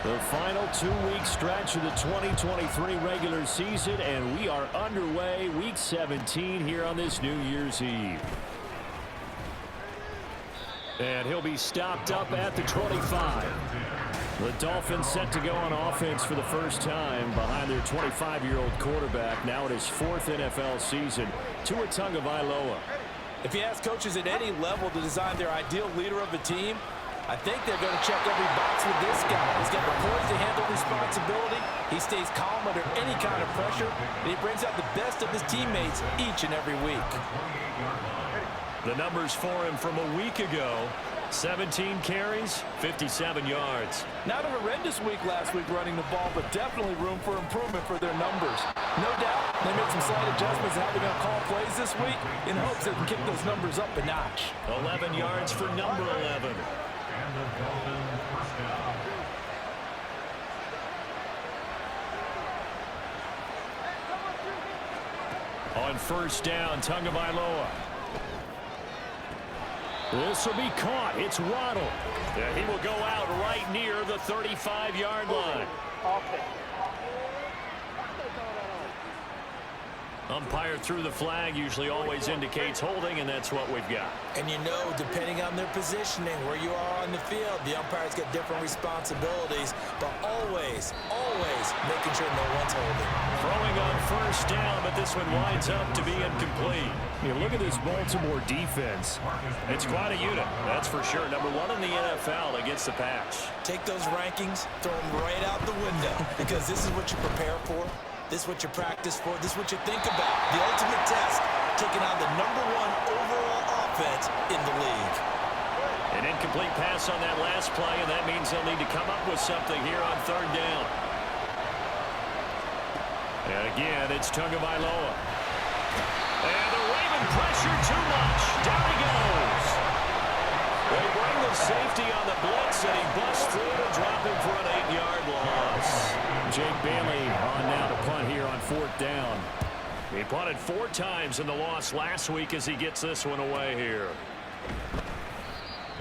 The final 2-week stretch of the 2023 regular season, and we are underway week 17 here on this New Year's Eve. And he'll be stopped up at the 25. The Dolphins set to go on offense for the first time behind their 25-year-old quarterback, now in his 4th NFL season, Tua Tagovailoa. If you ask coaches at any level to design their ideal leader of a team, I think they're going to check every box with this guy. He's got the poise to handle responsibility. He stays calm under any kind of pressure, and he brings out the best of his teammates each and every week. The numbers for him from a week ago: 17 carries, 57 yards. Not a horrendous week last week running the ball, but definitely room for improvement for their numbers. No doubt they made some slight adjustments in how they're going to call plays this week in hopes they can kick those numbers up a notch. 11 yards for number 11. On first down, Tagovailoa. This will be caught. It's Waddle. He will go out right near the 35-yard line. Umpire threw the flag, usually always indicates holding, and that's what we've got. And you know, depending on their positioning, where you are on the field, the umpires get different responsibilities, but always making sure no one's holding. Throwing on first down, but this one winds up to be incomplete. You look at this Baltimore defense. It's quite a unit, that's for sure. Number 1 in the NFL against the pass. Take those rankings, throw them right out the window, because this is what you prepare for. This is what you practice for. This is what you think about. The ultimate test, taking on the number 1 overall offense in the league. An incomplete pass on that last play, and that means they'll need to come up with something here on third down. And again, it's Tagovailoa. And the Raven pressure too much. Down he goes. They bring the safety on the blitz, and he busts through to drop him for an 8-yard loss. Jake Bailey on now to punt here on fourth down. He punted 4 times in the loss last week as he gets this one away here.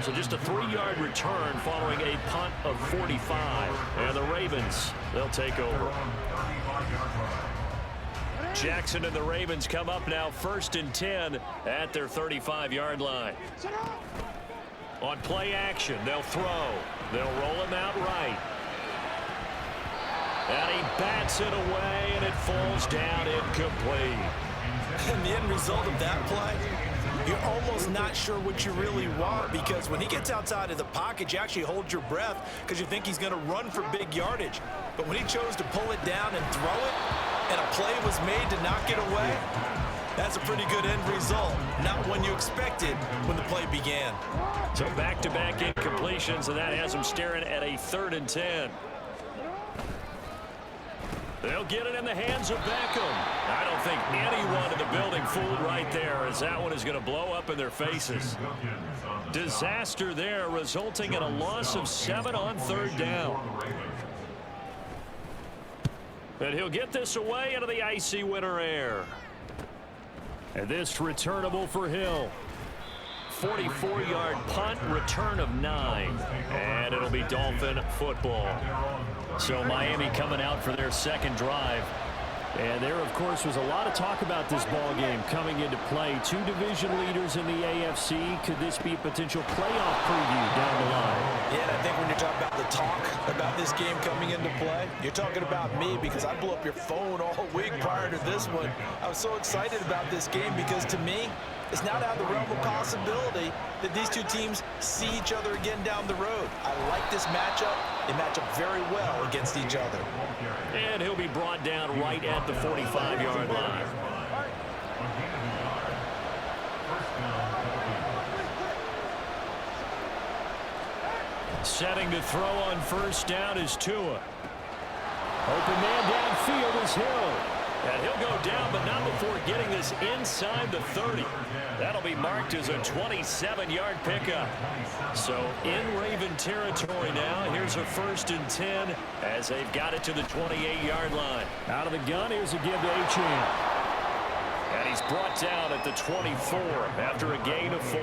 So just a 3-yard return following a punt of 45. And the Ravens, they'll take over. Jackson and the Ravens come up now 1st and 10 at their 35-yard line. On play action, they'll throw. They'll roll him out right. And he bats it away, and it falls down incomplete. And the end result of that play, you're almost not sure what you really want, because when he gets outside of the pocket, you actually hold your breath because you think he's going to run for big yardage. But when he chose to pull it down and throw it, and a play was made to knock it away, that's a pretty good end result. Not one you expected when the play began. So back-to-back incompletions, and that has him staring at a 3rd and 10. They'll get it in the hands of Beckham. I don't think anyone in the building fooled right there, as that one is going to blow up in their faces. Disaster there, resulting in a loss of 7 on third down. And he'll get this away into the icy winter air. And this returnable for Hill. 44-yard punt, return of 9. And it'll be Dolphin football. So Miami coming out for their second drive. And there, of course, was a lot of talk about this ball game coming into play. 2 division leaders in the AFC. Could this be a potential playoff preview down the line? Yeah, and I think when you're talking about the talk about this game coming into play, you're talking about me, because I blew up your phone all week prior to this one. I was so excited about this game because, to me, it's not out of the realm of possibility that these 2 teams see each other again down the road. I like this matchup. They match up very well against each other. And he'll be brought down right at the 45-yard line. Setting to throw on first down is Tua. Open man downfield is Hill. And he'll go down, but not before getting this inside the 30. That'll be marked as a 27-yard pickup. So in Raven territory now. Here's a 1st and 10 as they've got it to the 28-yard line. Out of the gun, here's a give to Achane. And he's brought down at the 24 after a gain of 4.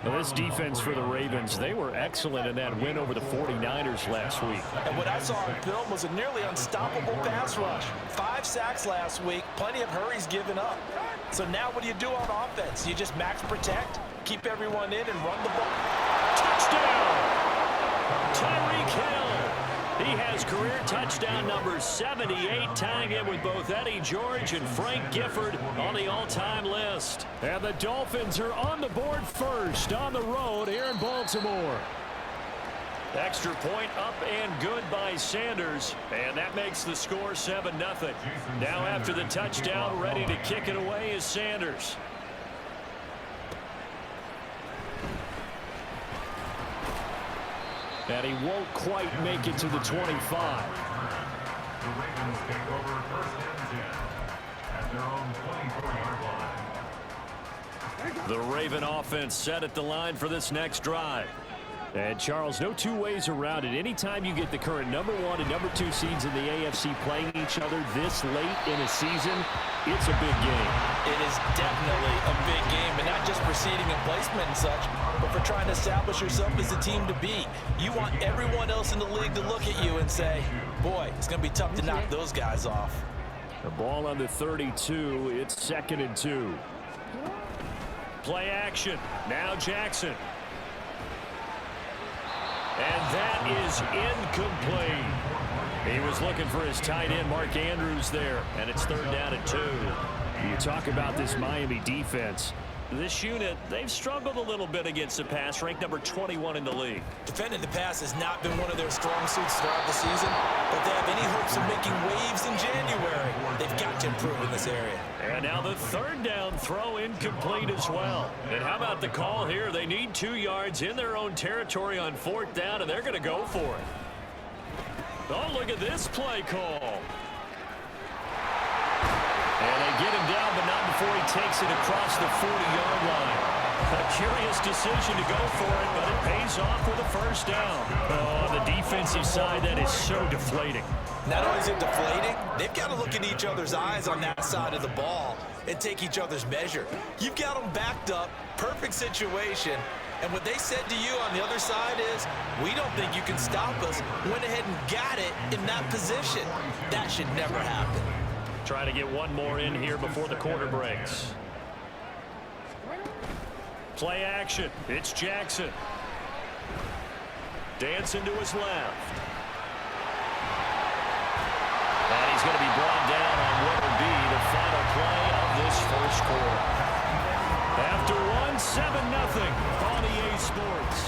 Well, this defense for the Ravens, they were excellent in that win over the 49ers last week. And what I saw on film was a nearly unstoppable pass rush. 5 sacks last week, plenty of hurries given up. So now what do you do on offense? You just max protect, keep everyone in, and run the ball. Touchdown! Tyreek Hill. He has career touchdown number 78, tying it with both Eddie George and Frank Gifford on the all-time list. And the Dolphins are on the board first on the road here in Baltimore. Extra point up and good by Sanders, and that makes the score 7-0. Now after the touchdown, ready to kick it away is Sanders. And he won't quite make it to the 25. The Ravens take over first and 10 at their own 24-yard line. The Raven offense set at the line for this next drive. And, Charles, no two ways around it. Anytime you get the current number 1 and number 2 seeds in the AFC playing each other this late in a season, it's a big game. It is definitely a big game, and not just for seeding and placement and such, but for trying to establish yourself as a team to beat. You want everyone else in the league to look at you and say, boy, it's going to be tough to knock those guys off. The ball on the 32. It's 2nd and 2. Play action. Now Jackson. And that is incomplete. He was looking for his tight end, Mark Andrews, there. And it's 3rd down and 2. You talk about this Miami defense. This unit, they've struggled a little bit against the pass, ranked number 21 in the league. Defending the pass has not been one of their strong suits throughout the season, but they have any hopes of making waves in January. They've got to improve in this area. And now the 3rd down throw incomplete as well. And how about the call here? They need 2 yards in their own territory on 4th down, and they're going to go for it. Oh, look at this play call. And they get him down, but not before he takes it across the 40-yard line. A curious decision to go for it, but it pays off with a 1st down. Oh, on the defensive side, that is so deflating. Not only is it deflating, they've got to look in each other's eyes on that side of the ball and take each other's measure. You've got them backed up, perfect situation, and what they said to you on the other side is, we don't think you can stop us. Went ahead and got it in that position. That should never happen. Trying to get one more in here before the quarter breaks. Play action. It's Jackson. Dancing to his left. And he's going to be brought down on what will be the final play of this 1st quarter. After one, 7-0 on EA Sports.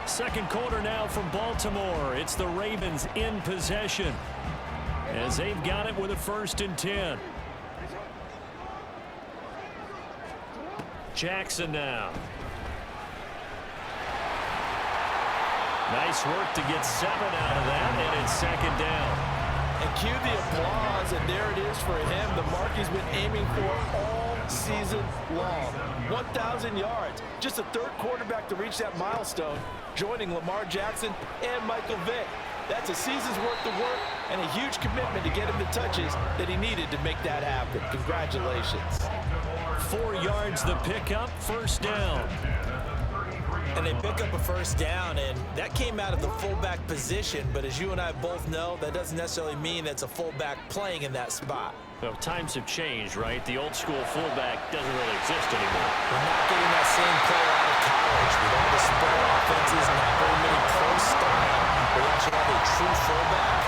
2nd quarter now from Baltimore. It's the Ravens in possession, as they've got it with a 1st and 10. Jackson now. Nice work to get 7 out of that, and it's 2nd down. And cue the applause, and there it is for him. The mark he's been aiming for all season long. 1,000 yards. Just the 3rd quarterback to reach that milestone, joining Lamar Jackson and Michael Vick. That's a season's worth of work and a huge commitment to get him the touches that he needed to make that happen. Congratulations. 4 yards the pickup, 1st down. And they pick up a 1st down, and that came out of the fullback position. But as you and I both know, that doesn't necessarily mean it's a fullback playing in that spot. Well, times have changed, right? The old school fullback doesn't really exist anymore. We're not getting that same player out of college with all the spread offenses and not very many pro style. We actually have a true fullback.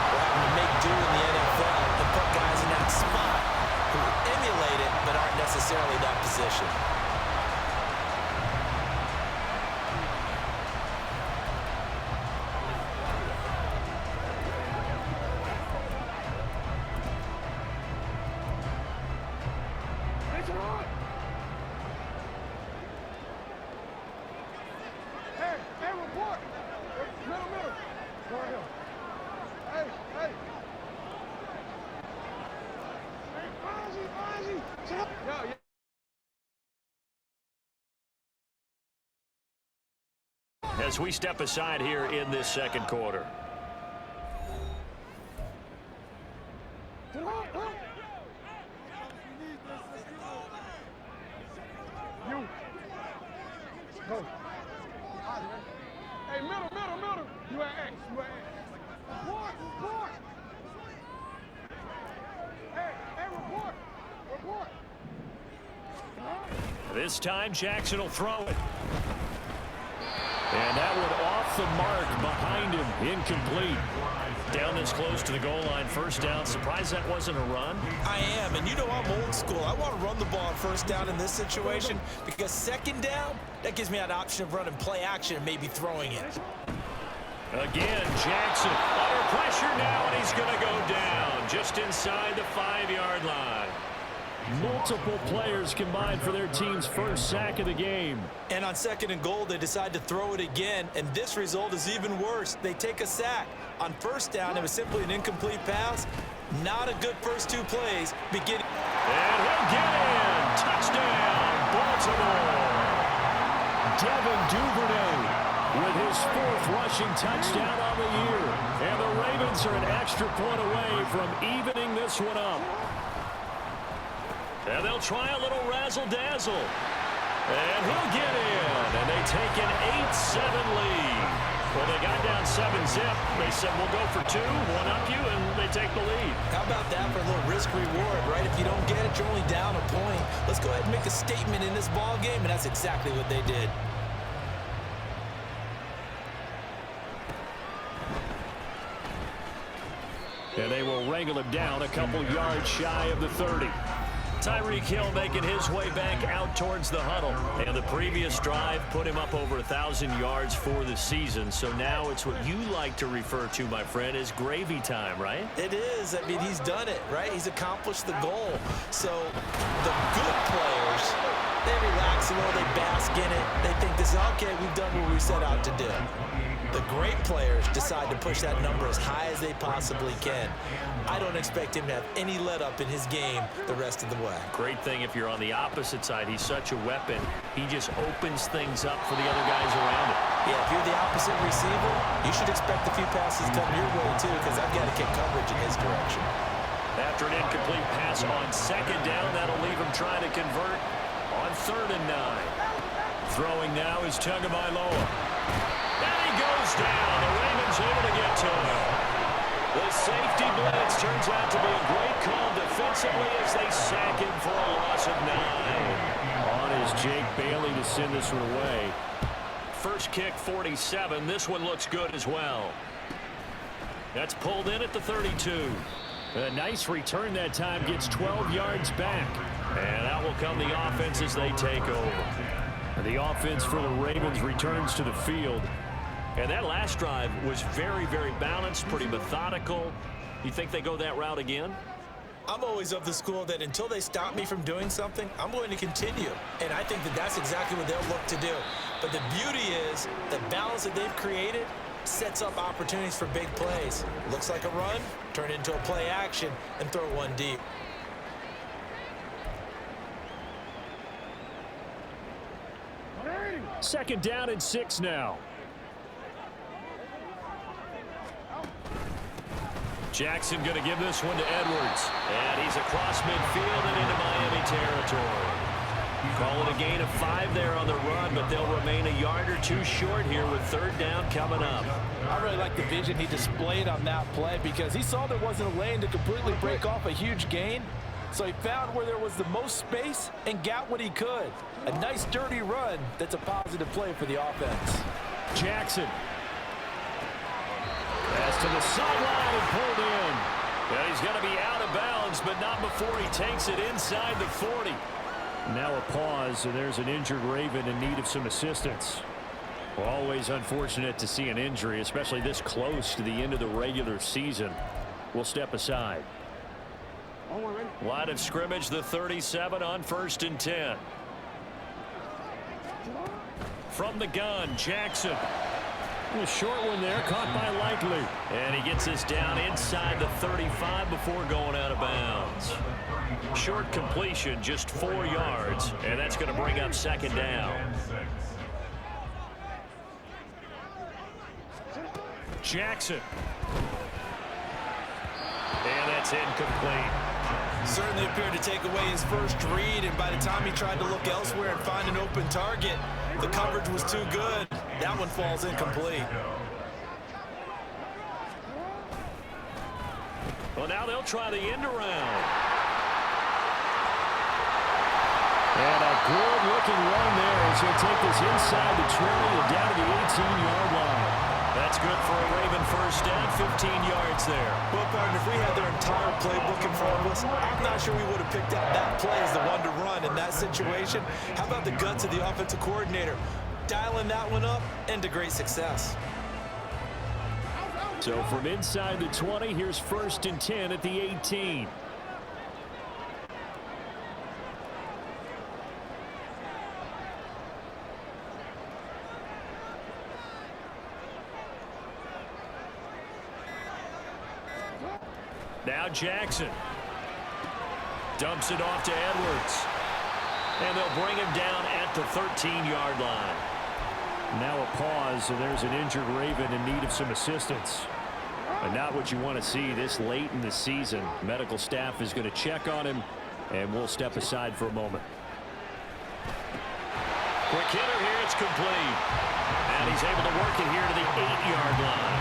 We're having to make do in the NFL and put guys in that spot who emulate it but aren't necessarily that position. As we step aside here in this 2nd quarter. Coach. Hey, middle. You at X. Report. Hey, report. This time, Jackson will throw it. And that one off the mark behind him. Incomplete. Down this close to the goal line. First down. Surprised that wasn't a run? I am, and you know I'm old school. I want to run the ball on first down in this situation because second down, that gives me an option of running play action and maybe throwing it. Again, Jackson under pressure now, and he's going to go down just inside the 5-yard line. Multiple players combined for their team's first sack of the game. And on second and goal, they decide to throw it again, and this result is even worse. They take a sack. On first down, it was simply an incomplete pass. Not a good first two plays. And he'll get in. Touchdown, Baltimore. Devin Duvernay with his 4th rushing touchdown on the year. And the Ravens are an extra point away from evening this one up. And they'll try a little razzle-dazzle. And he'll get in. And they take an 8-7 lead. Well, they got down 7-zip. They said, we'll go for 2, one up you, and they take the lead. How about that for a little risk-reward, right? If you don't get it, you're only down a point. Let's go ahead and make a statement in this ball game, and that's exactly what they did. And they will wrangle him down a couple yards shy of the 30. Tyreek Hill making his way back out towards the huddle. And the previous drive put him up over 1,000 yards for the season. So now it's what you like to refer to, my friend, as gravy time, right? It is. I mean, he's done it, right? He's accomplished the goal. So the good players, they relax a little, they bask in it. They think this is, okay, we've done what we set out to do. The great players decide to push that number as high as they possibly can. I don't expect him to have any let-up in his game the rest of the way. Great thing if you're on the opposite side. He's such a weapon. He just opens things up for the other guys around him. Yeah, if you're the opposite receiver, you should expect a few passes coming your way, too, because I've got to get coverage in his direction. After an incomplete pass on second down, that'll leave him trying to convert on 3rd and 9. Throwing now is Tagovailoa. Goes down. The Ravens able to get to him. The safety blitz turns out to be a great call defensively as they sack him for a loss of 9. On is Jake Bailey to send this one away. First kick, 47. This one looks good as well. That's pulled in at the 32. A nice return that time, gets 12 yards back. And out will come the offense as they take over. The offense for the Ravens returns to the field. And that last drive was very, very balanced, pretty methodical. You think they go that route again? I'm always of the school that until they stop me from doing something, I'm going to continue. And I think that that's exactly what they'll look to do. But the beauty is the balance that they've created sets up opportunities for big plays. Looks like a run, turn it into a play action, and throw one deep. Second down and 6 now. Jackson going to give this one to Edwards. And he's across midfield and into Miami territory. Call it a gain of 5 there on the run, but they'll remain a yard or 2 short here with 3rd down coming up. I really like the vision he displayed on that play because he saw there wasn't a lane to completely break off a huge gain. So he found where there was the most space and got what he could. A nice dirty run that's a positive play for the offense. Jackson. Pass to the sideline and pulled in. And he's going to be out of bounds, but not before he takes it inside the 40. Now a pause, and there's an injured Raven in need of some assistance. Always unfortunate to see an injury, especially this close to the end of the regular season. We'll step aside. Line of scrimmage, the 37 on 1st and 10. From the gun, Jackson. A short one there, caught by Likely. And he gets this down inside the 35 before going out of bounds. Short completion, just 4 yards, and that's going to bring up 2nd down. Jackson. And that's incomplete. Certainly appeared to take away his first read, and by the time he tried to look elsewhere and find an open target, the coverage was too good. That one falls incomplete. Well, now they'll try the end around. And a good-looking run there as he'll take this inside the 20 and down to the 18-yard line. That's good for a Raven first down, 15 yards there. Well, partner, if we had their entire playbook in front of us, I'm not sure we would have picked out that play as the one to run in that situation. How about the guts of the offensive coordinator? Dialing that one up into great success. So from inside the 20, here's 1st and 10 at the 18. Now Jackson dumps it off to Edwards. And they'll bring him down at the 13-yard line. Now a pause, so there's an injured Raven in need of some assistance. And not what you want to see this late in the season. Medical staff is going to check on him, and we'll step aside for a moment. Quick hitter here, it's complete. And he's able to work it here to the 8-yard line.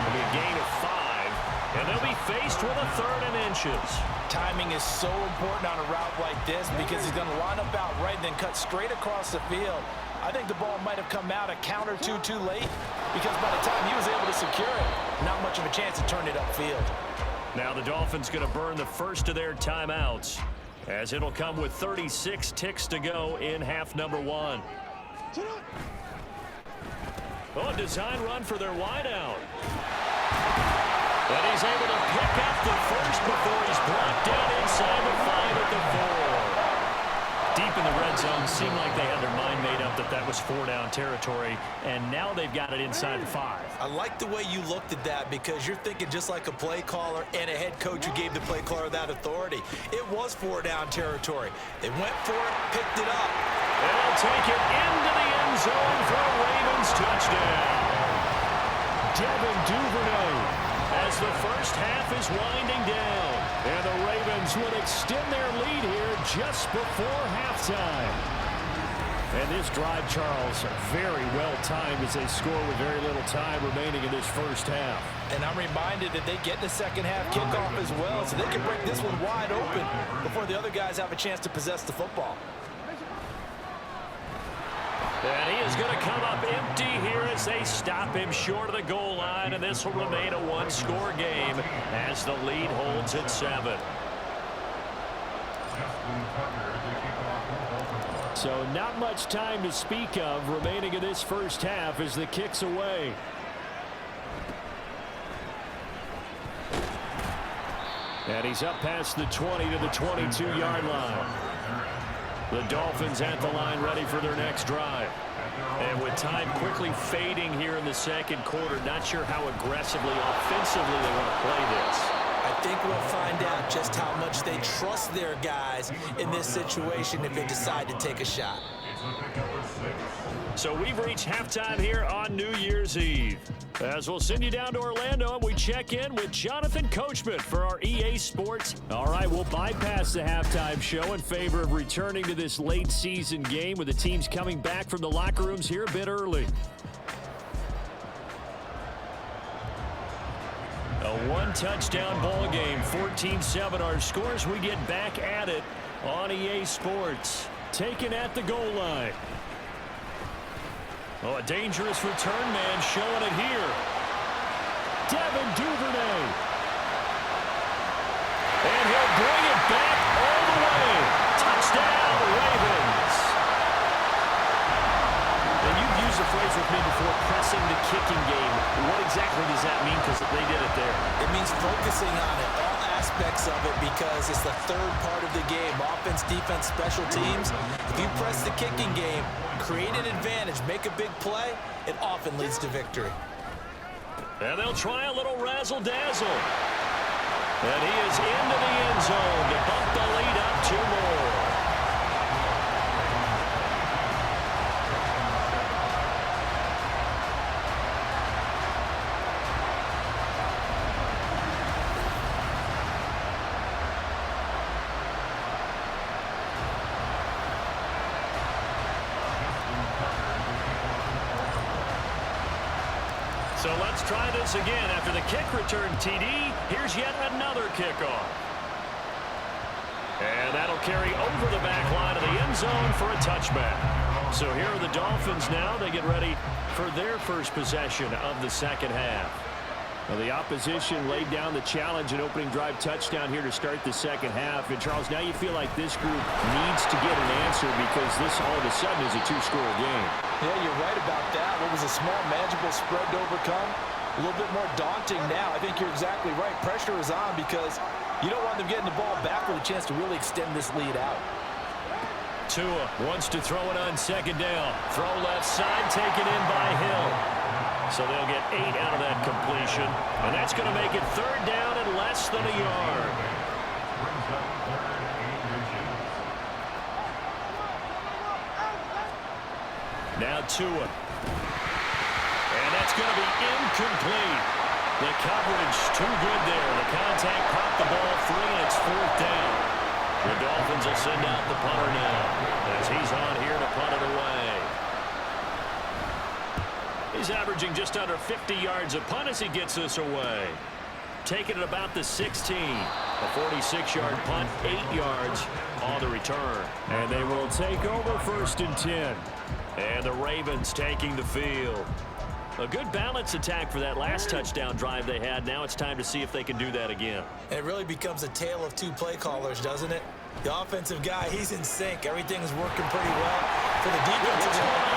It'll be a gain of 5, and they'll be faced with a 3rd and inches. Timing is so important on a route like this because he's going to line up out right and then cut straight across the field. I think the ball might have come out a count or two too late because by the time he was able to secure it, not much of a chance to turn it upfield. Now the Dolphins going to burn the first of their timeouts as it'll come with 36 ticks to go in half number 1. Oh, a design run for their wideout. But he's able to pick up the first before he's blocked down inside the 5 at the 4. Deep in the red zone, seemed like they had their mind made up that was 4-down territory, and now they've got it inside the 5. I like the way you looked at that because you're thinking just like a play caller and a head coach who gave the play caller that authority. It was 4-down territory. They went for it, picked it up. They'll take it into the end zone for a Ravens touchdown. Devin Duvernay as the first half is winding down. And the Ravens would extend their lead here just before halftime. And this drive, Charles, very well timed as they score with very little time remaining in this first half. And I'm reminded that they get the second half kickoff as well, so they can break this one wide open before the other guys have a chance to possess the football. And he is going to come up empty here as they stop him short of the goal line, and this will remain a one-score game as the lead holds at 7. So not much time to speak of remaining in this first half as the kick's away. And he's up past the 20 to the 22-yard line. The Dolphins at the line ready for their next drive. And with time quickly fading here in the second quarter, not sure how aggressively, offensively they want to play this. I think we'll find out just how much they trust their guys in this situation if they decide to take a shot. So we've reached halftime here on New Year's Eve. As we'll send you down to Orlando and we check in with Jonathan Coachman for our EA Sports. All right, we'll bypass the halftime show in favor of returning to this late season game with the teams coming back from the locker rooms here a bit early. A one-touchdown ball game, 14-7 our scores. We get back at it on EA Sports. Taken at the goal line. Oh, a dangerous return man showing it here. Devin Duvernay. And he'll bring it back all the way. Touchdown, Ravens. And you've used the phrase with me before, pressing the kicking game. What exactly does that mean? Because they did it there. It means focusing on it, all aspects of it, because it's the third part of the game. Offense, defense, special teams. If you press the kicking game, create an advantage, make a big play, it often leads to victory. And they'll try a little razzle-dazzle. And he is into the end zone to bump the lead up 2 more. So let's try this again. After the kick return TD, here's yet another kickoff. And that'll carry over the back line of the end zone for a touchback. So here are the Dolphins now. They get ready for their first possession of the second half. Well, the opposition laid down the challenge and opening drive touchdown here to start the second half. And, Charles, now you feel like this group needs to get an answer because this all of a sudden is a two-score game. Yeah, you're right about that. What was a small, manageable spread to overcome? A little bit more daunting now. I think you're exactly right. Pressure is on because you don't want them getting the ball back with a chance to really extend this lead out. Tua wants to throw it on second down. Throw left side, taken in by Hill. So they'll get 8 out of that completion. And that's going to make it third down and less than a yard. Now Tua. And that's going to be incomplete. The coverage too good there. The contact popped the ball free, and it's fourth down. The Dolphins will send out the punter now as he's on here to punt it away. He's averaging just under 50 yards a punt as he gets this away. Taking it about the 16. A 46-yard punt, 8 yards on the return. And they will take over first and 10. And the Ravens taking the field. A good balance attack for that last touchdown drive they had. Now it's time to see if they can do that again. And it really becomes a tale of two play callers, doesn't it? The offensive guy, he's in sync. Everything's working pretty well. For the defensive guy,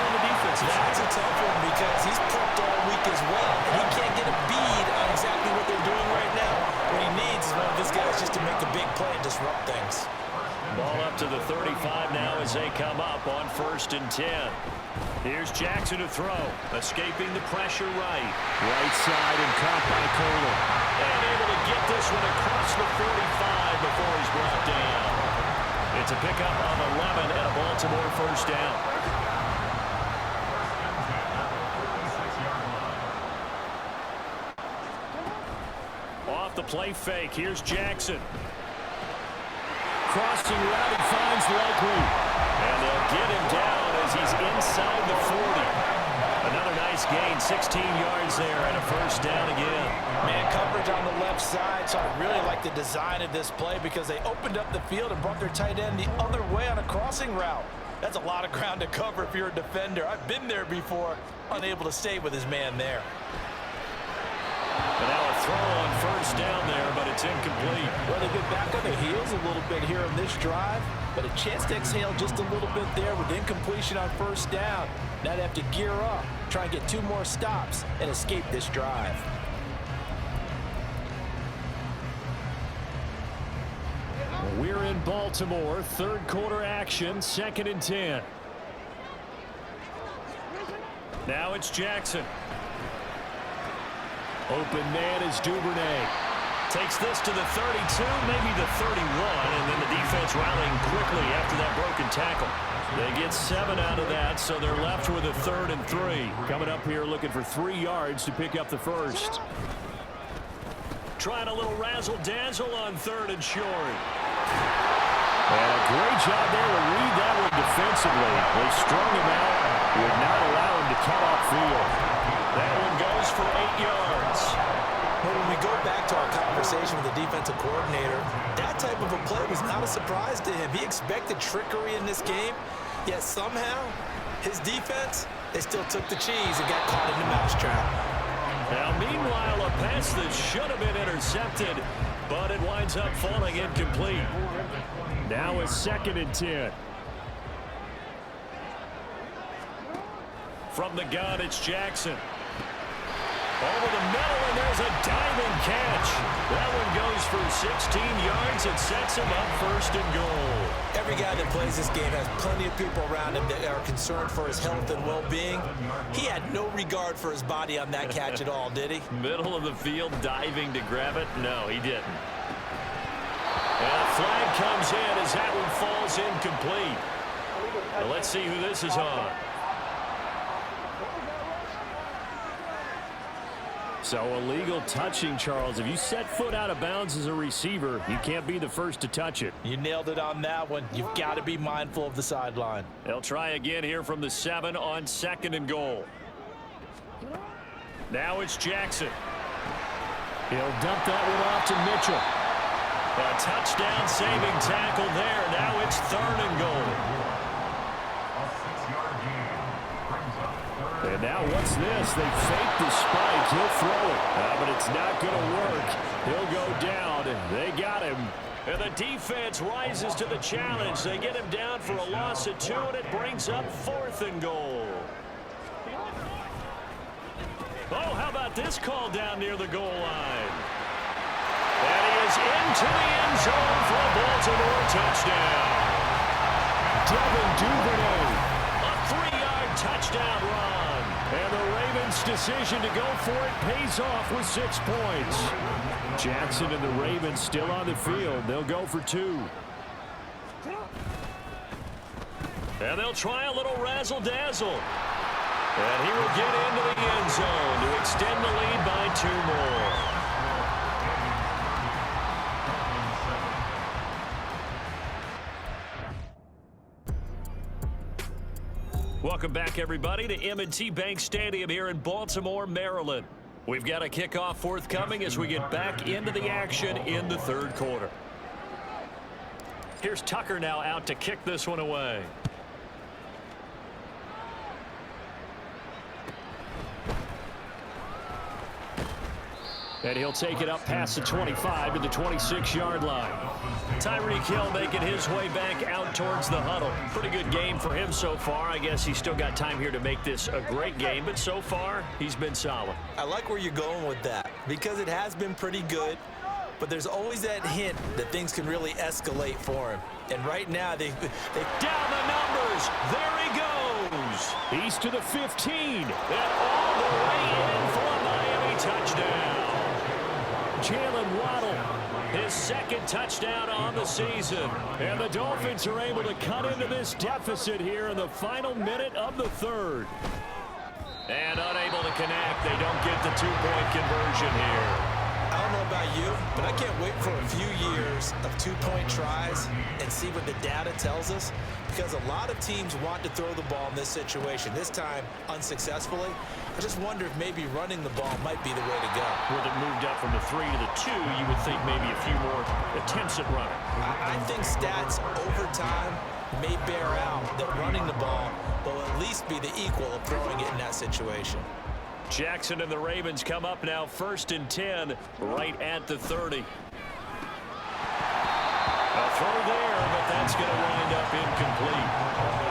that's a tough one because he's prepped all week as well. And he can't get a bead on exactly what they're doing right now. What he needs is one of his guys just to make a big play and disrupt things. Ball up to the 35 now as they come up on first and 10. Here's Jackson to throw. Escaping the pressure right. Right side and caught by Kohler. And able to get this one across the 45 before he's brought down. It's a pickup of 11 and a Baltimore first down. Off the play fake. Here's Jackson. Crossing route, he finds Likely. And they'll get him down as he's inside the 40. Another nice gain, 16 yards there, and a first down again. Man coverage on the left side, so I really like the design of this play because they opened up the field and brought their tight end the other way on a crossing route. That's a lot of ground to cover if you're a defender. I've been there before, unable to stay with his man there. And now a throw on first down there, but it's incomplete. Well, they get back on their heels a little bit here on this drive, but a chance to exhale just a little bit there with incompletion on first down. Now they have to gear up, try and get 2 more stops, and escape this drive. We're in Baltimore, third quarter action, second and 10. Now it's Jackson. Open man is Duvernay. Takes this to the 32, maybe the 31, and then the defense rallying quickly after that broken tackle. They get 7 out of that, so they're left with a 3rd and 3. Coming up here looking for 3 yards to pick up the first. Trying a little razzle-dazzle on 3rd and short. And a great job there to read that one defensively. They strung him out, would not allow him to cut off field. That one goes for 8 yards. Well, when we go back to our conversation with the defensive coordinator, that type of a play was not a surprise to him. He expected trickery in this game, yet somehow his defense, they still took the cheese and got caught in the mousetrap. Now, meanwhile, a pass that should have been intercepted, but it winds up falling incomplete. Now a 2nd and 10. From the gun, it's Jackson. Over the middle, and there's a diving catch. That one goes for 16 yards and sets him up 1st and goal. Every guy that plays this game has plenty of people around him that are concerned for his health and well-being. He had no regard for his body on that catch at all, did he? Middle of the field, diving to grab it? No, he didn't. And a flag comes in as that one falls incomplete. Well, let's see who this is on. So illegal touching, Charles. If you set foot out of bounds as a receiver, you can't be the first to touch it. You nailed it on that one. You've got to be mindful of the sideline. They'll try again here from the 7 on 2nd and goal. Now it's Jackson. He'll dump that one off to Mitchell. A touchdown saving tackle there. Now it's 3rd and goal. A 6-yard gain. Brings up 3rd. And now what's this? They fake the spike. He'll throw it. But it's not going to work. He'll go down. They got him. And the defense rises to the challenge. They get him down for a loss of 2, and it brings up 4th and goal. Oh, how about this call down near the goal line? And he is into the end zone for a Baltimore touchdown. Devin Duvernay, a 3-yard touchdown run. And the Ravens' decision to go for it pays off with 6 points. Jackson and the Ravens still on the field. They'll go for 2. And they'll try a little razzle-dazzle. And he will get into the end zone to extend the lead by 2 more. Welcome back, everybody, to M&T Bank Stadium here in Baltimore, Maryland. We've got a kickoff forthcoming as we get back into the action in the 3rd quarter. Here's Tucker now out to kick this one away. And he'll take it up past the 25 to the 26-yard line. Tyreek Hill making his way back out towards the huddle. Pretty good game for him so far. I guess he's still got time here to make this a great game, but so far, he's been solid. I like where you're going with that because it has been pretty good, but there's always that hint that things can really escalate for him. And right now, they down the numbers. There he goes. He's to the 15 and all the way in for a Miami touchdown. Jalen Waddle, his 2nd touchdown on the season. And the Dolphins are able to cut into this deficit here in the final minute of the 3rd. And unable to connect. They don't get the 2-point conversion here. I don't know about you, but I can't wait for a few years of 2-point tries and see what the data tells us, because a lot of teams want to throw the ball in this situation, this time unsuccessfully. I just wonder if maybe running the ball might be the way to go. With it moved up from the 3 to the 2, you would think maybe a few more attempts at running. I think stats over time may bear out that running the ball will at least be the equal of throwing it in that situation. Jackson and the Ravens come up now 1st and 10 right at the 30. A throw there, but that's going to wind up incomplete.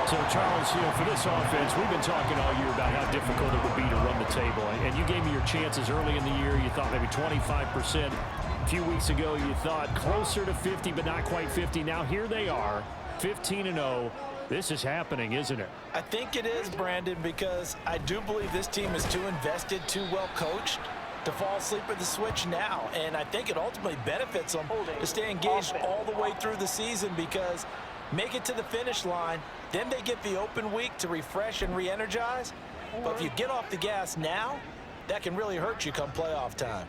So, Charles, for this offense, we've been talking all year about how difficult it would be to run the table. And you gave me your chances early in the year. You thought maybe 25%. A few weeks ago, you thought closer to 50, but not quite 50. Now, here they are, 15-0. This is happening, isn't it? I think it is, Brandon, because I do believe this team is too invested, too well coached to fall asleep at the switch now. And I think it ultimately benefits them to stay engaged all the way through the season, because make it to the finish line, then they get the open week to refresh and re-energize. But if you get off the gas now, that can really hurt you come playoff time.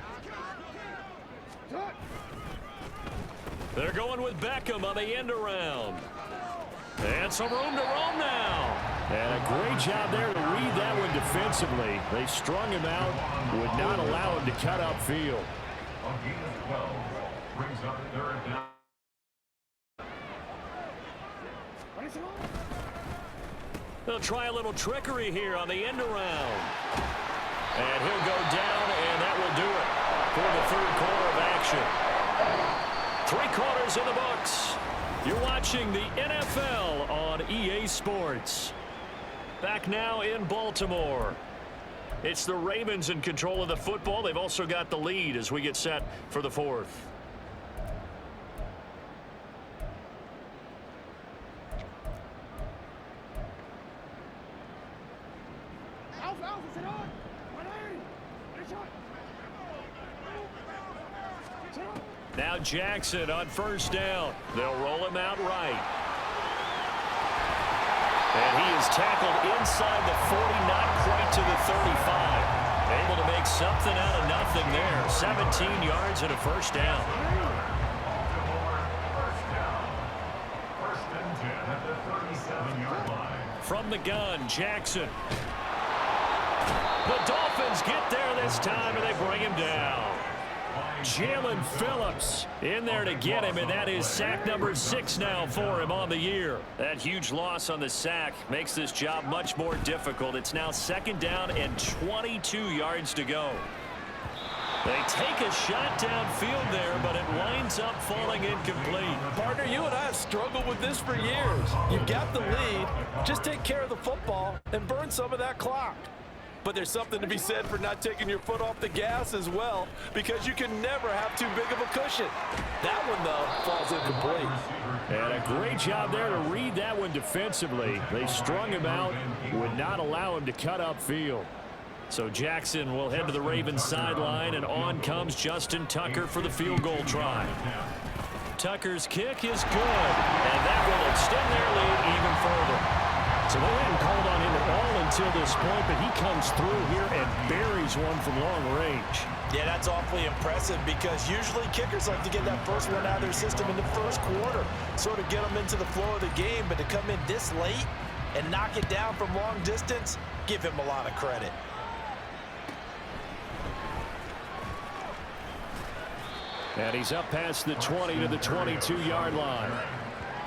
They're going with Beckham on the end around. And some room to roam now. And a great job there to read that one defensively. They strung him out, would not allow him to cut upfield. A gain of 12. Brings up 3rd down. They'll try a little trickery here on the end around. And he'll go down, and that will do it for the 3rd quarter of action. 3 quarters in the books. You're watching the NFL on EA Sports. Back now in Baltimore. It's the Ravens in control of the football. They've also got the lead as we get set for the 4th. Now Jackson on 1st down. They'll roll him out right. And he is tackled inside the 40, not quite to the 35. Able to make something out of nothing there. 17 yards and a 1st down. Baltimore, 1st down. 1st and 10 at the 37-yard line. From the gun, Jackson. The Dolphins get there this time, and they bring him down. Jalen Phillips in there to get him, and that is sack number 6 now for him on the year. That huge loss on the sack makes this job much more difficult. It's now 2nd down and 22 yards to go. They take a shot downfield there, but it winds up falling incomplete. Partner, you and I have struggled with this for years. You've got the lead. Just take care of the football and burn some of that clock. But there's something to be said for not taking your foot off the gas as well, because you can never have too big of a cushion. That one, though, falls incomplete. And a great job there to read that one defensively. They strung him out, would not allow him to cut upfield. So Jackson will head to the Ravens sideline, and on comes Justin Tucker for the field goal try. Tucker's kick is good, and that will extend their lead even further. So they hadn't called on him at all until this point, but he comes through here and buries one from long range. Yeah, that's awfully impressive because usually kickers like to get that first one out of their system in the first quarter, sort of get them into the flow of the game, but to come in this late and knock it down from long distance, give him a lot of credit. And he's up past the 20 to the 22-yard line.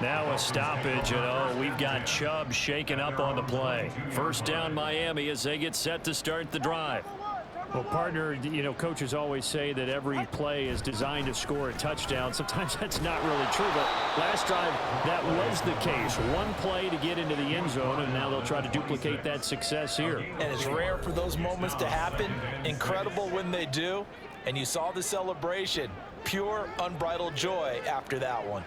Now a stoppage, and we've got Chubb shaken up on the play. First down Miami as they get set to start the drive. Well, partner, coaches always say that every play is designed to score a touchdown. Sometimes that's not really true, but last drive, that was the case. One play to get into the end zone, and now they'll try to duplicate that success here. And it's rare for those moments to happen. Incredible when they do. And you saw the celebration. Pure, unbridled joy after that one.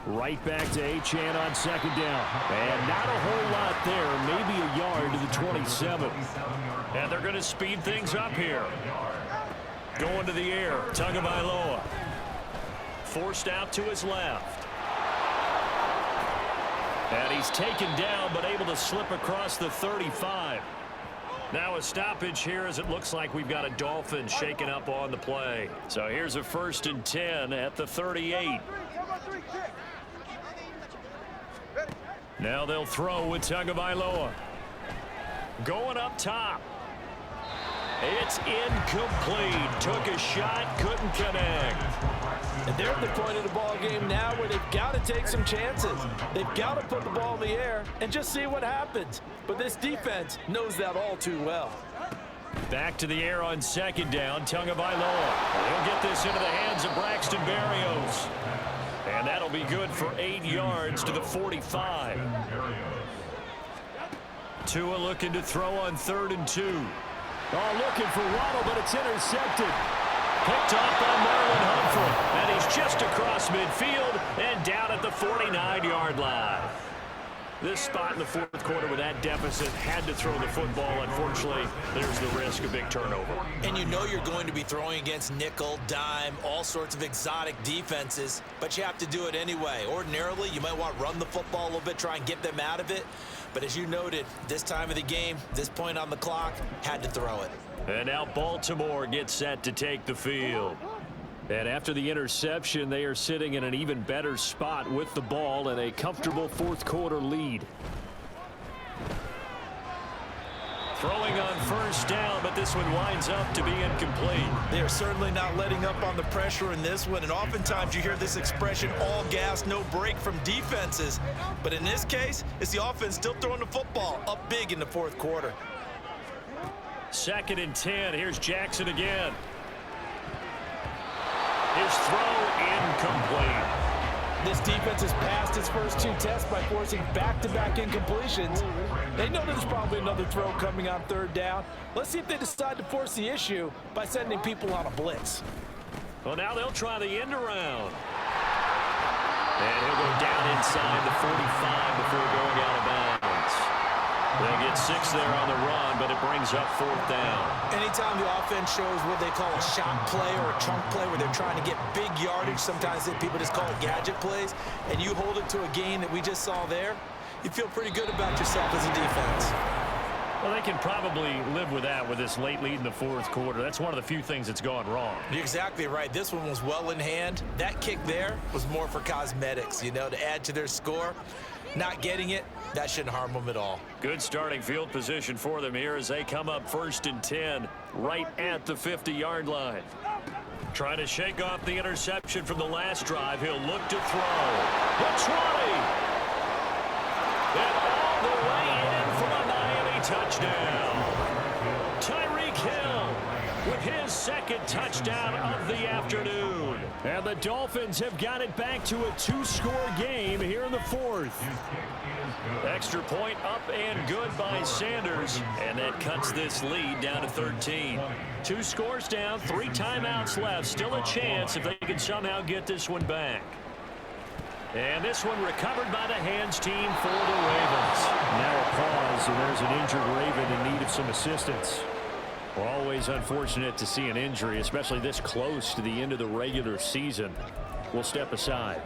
Right back to Achane on 2nd down. And not a whole lot there. Maybe a yard to the 27. And they're going to speed things up here. Going to the air. Tagovailoa. Forced out to his left. And he's taken down, but able to slip across the 35. Now a stoppage here as it looks like we've got a Dolphin shaken up on the play. So here's a 1st and 10 at the 38. Now they'll throw with Tagovailoa. Going up top. It's incomplete. Took a shot, couldn't connect. And they're at the point of the ball game now where they've got to take some chances. They've got to put the ball in the air and just see what happens. But this defense knows that all too well. Back to the air on 2nd down. Tagovailoa. He'll get this into the hands of Braxton Berrios. And that'll be good for 8 yards to the 45. Tua looking to throw on 3rd and 2. Looking for Waddle, but it's intercepted. Picked off by Marlon Humphrey. And he's just across midfield and down at the 49-yard line. This spot in the 4th quarter with that deficit had to throw the football. Unfortunately, there's the risk of big turnover. And you know you're going to be throwing against nickel, dime, all sorts of exotic defenses, but you have to do it anyway. Ordinarily, you might want to run the football a little bit, try and get them out of it. But as you noted, this time of the game, this point on the clock, had to throw it. And now Baltimore gets set to take the field. And after the interception, they are sitting in an even better spot with the ball and a comfortable 4th quarter lead. Throwing on 1st down, but this one winds up to be incomplete. They are certainly not letting up on the pressure in this one, and oftentimes you hear this expression, all gas, no break from defenses. But in this case, it's the offense still throwing the football up big in the 4th quarter. 2nd and 10. Here's Jackson again. His throw incomplete. This defense has passed its first 2 tests by forcing back-to-back incompletions. They know there's probably another throw coming on 3rd down. Let's see if they decide to force the issue by sending people on a blitz. Well, now they'll try the end around. And he'll go down inside the 45 before going out of bounds. They get 6 there on the run, but it brings up 4th down. Anytime the offense shows what they call a shot play or a chunk play where they're trying to get big yardage, sometimes people just call it gadget plays, and you hold it to a gain that we just saw there, you feel pretty good about yourself as a defense. Well, they can probably live with that with this late lead in the 4th quarter. That's one of the few things that's gone wrong. You're exactly right. This one was well in hand. That kick there was more for cosmetics, to add to their score. Not getting it, that shouldn't harm them at all. Good starting field position for them here as they come up 1st and 10 right at the 50-yard line. Trying to shake off the interception from the last drive. He'll look to throw. The 20. And all the way in for a Miami touchdown. Tyreek Hill with his second touchdown of the afternoon. And the Dolphins have got it back to a 2-score game here in the 4th. Extra point up and good by Sanders. And that cuts this lead down to 13. 2 scores down, 3 timeouts left. Still a chance if they can somehow get this one back. And this one recovered by the hands team for the Ravens. Now a pause, and there's an injured Raven in need of some assistance. Well, always unfortunate to see an injury, especially this close to the end of the regular season. We'll step aside.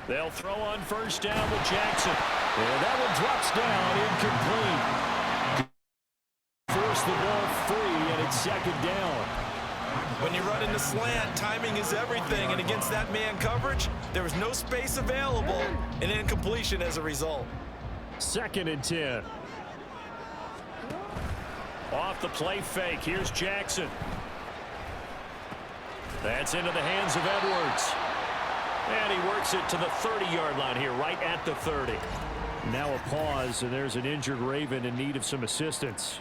They'll throw on 1st down with Jackson. And that one drops down, incomplete. Force the ball free, and it's 2nd down. When you run in the slant, timing is everything, and against that man coverage, there was no space available, and incompletion as a result. 2nd and 10. Off the play fake, here's Jackson. That's into the hands of Edwards. And he works it to the 30-yard line here, right at the 30. Now a pause, and there's an injured Raven in need of some assistance.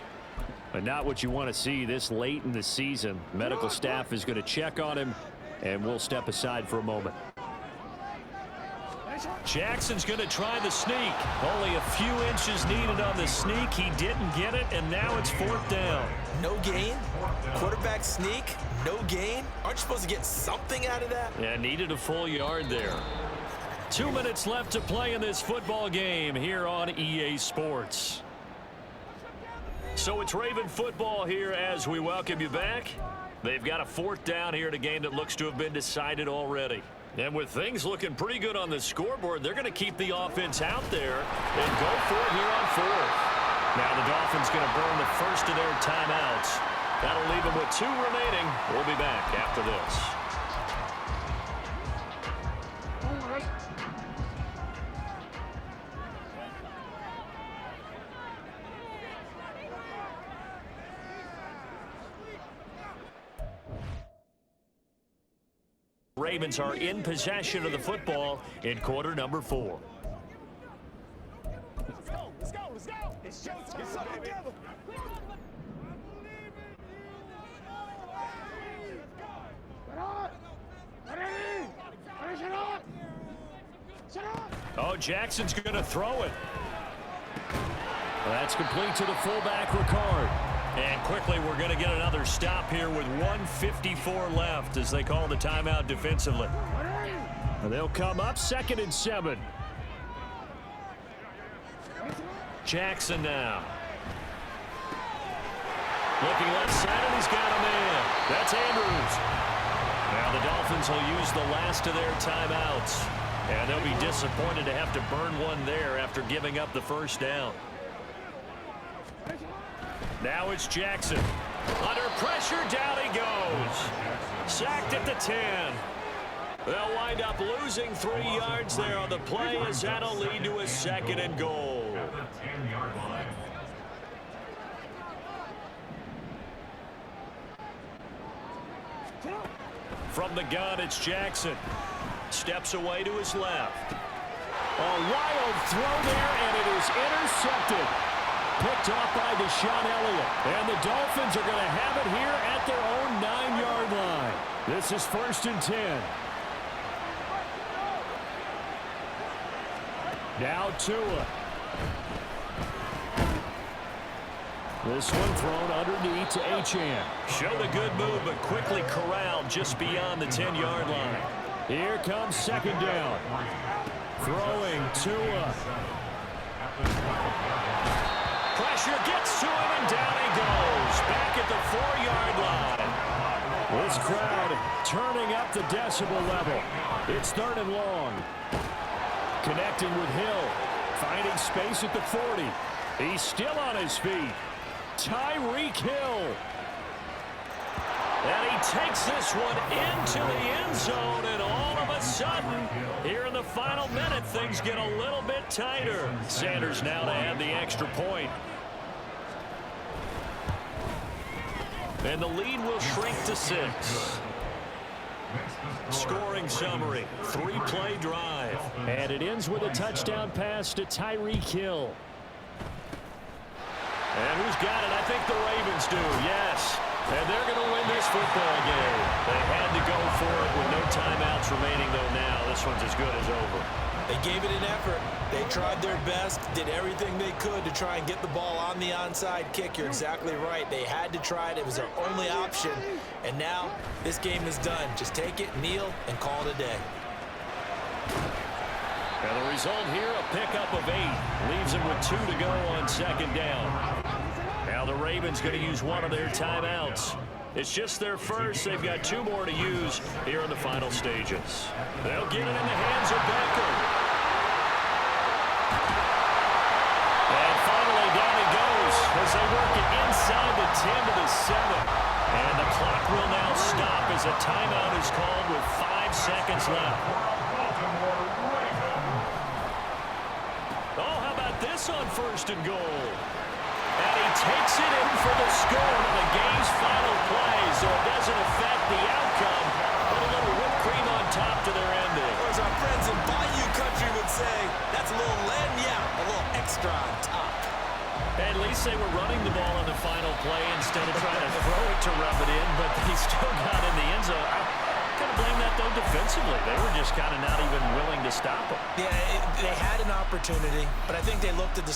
But not what you want to see this late in the season. Medical staff is going to check on him, and we'll step aside for a moment. Jackson's going to try the sneak. Only a few inches needed on the sneak. He didn't get it, and now it's 4th down. No gain? Quarterback sneak? No gain? Aren't you supposed to get something out of that? Yeah, needed a full yard there. 2 minutes left to play in this football game here on EA Sports. So it's Raven football here as we welcome you back. They've got a 4th down here in a game that looks to have been decided already. And with things looking pretty good on the scoreboard, they're going to keep the offense out there and go for it here on 4th. Now the Dolphins going to burn the first of their timeouts. That'll leave them with 2 remaining. We'll be back after this. Ravens are in possession of the football in quarter number 4. Let's go, let's go, let's go. It's showtime. Get something together. Oh, Jackson's going to throw it. That's complete to the fullback, Ricard. And quickly, we're going to get another stop here with 1:54 left as they call the timeout defensively. And they'll come up 2nd and 7. Jackson now. Looking left side, and he's got a man. That's Andrews. Now the Dolphins will use the last of their timeouts. And they'll be disappointed to have to burn one there after giving up the 1st down. Now it's Jackson. Under pressure, down he goes. Sacked at the 10. They'll wind up losing 3 yards there on the play as that'll lead to a 2nd and goal. From the gun, it's Jackson. Steps away to his left. A wild throw there, and it is intercepted. Picked off by Deshaun Elliott. And the Dolphins are going to have it here at their own 9-yard line. This is 1st and 10. Now Tua. This one thrown underneath to Achane. Showed a good move, but quickly corralled just beyond the 10-yard line. Here comes 2nd down. Throwing Tua. Pressure gets to him, and down he goes. Back at the 4-yard line. This crowd turning up the decibel level. It's 3rd and long. Connecting with Hill. Finding space at the 40. He's still on his feet. Tyreek Hill. And he takes this one into the end zone, and all of a sudden, here in the final minute, things get a little bit tighter. Sanders now to add the extra point. And the lead will shrink to 6. Scoring summary, 3-play drive. And it ends with a touchdown pass to Tyreek Hill. And who's got it? I think the Ravens do, yes. And they're going to win this football game. They had to go for it with no timeouts remaining, though now. This one's as good as over. They gave it an effort. They tried their best, did everything they could to try and get the ball on the onside kick. You're exactly right. They had to try it. It was their only option. And now this game is done. Just take it, kneel, and call it a day. And the result here, a pickup of 8. Leaves them with 2 to go on second down. Now the Ravens going to use one of their timeouts. It's just their first. They've got 2 more to use here in the final stages. They'll get it in the hands of Becker. And finally down it goes as they work it inside the 10 to the 7. And the clock will now stop as a timeout is called with 5 seconds left. Oh, how about this on 1st and goal? And he takes it in for the score in the game's final play, so it doesn't affect the outcome, but a little whipped cream on top to their ending. Or as our friends in Bayou Country would say, that's a little lagniappe, a little extra on top. At least they were running the ball on the final play instead of trying to throw it to rub it in, but they still got in the end zone. I couldn't blame that, though, defensively. They were just kind of not even willing to stop them. Yeah, they had an opportunity, but I think they looked at the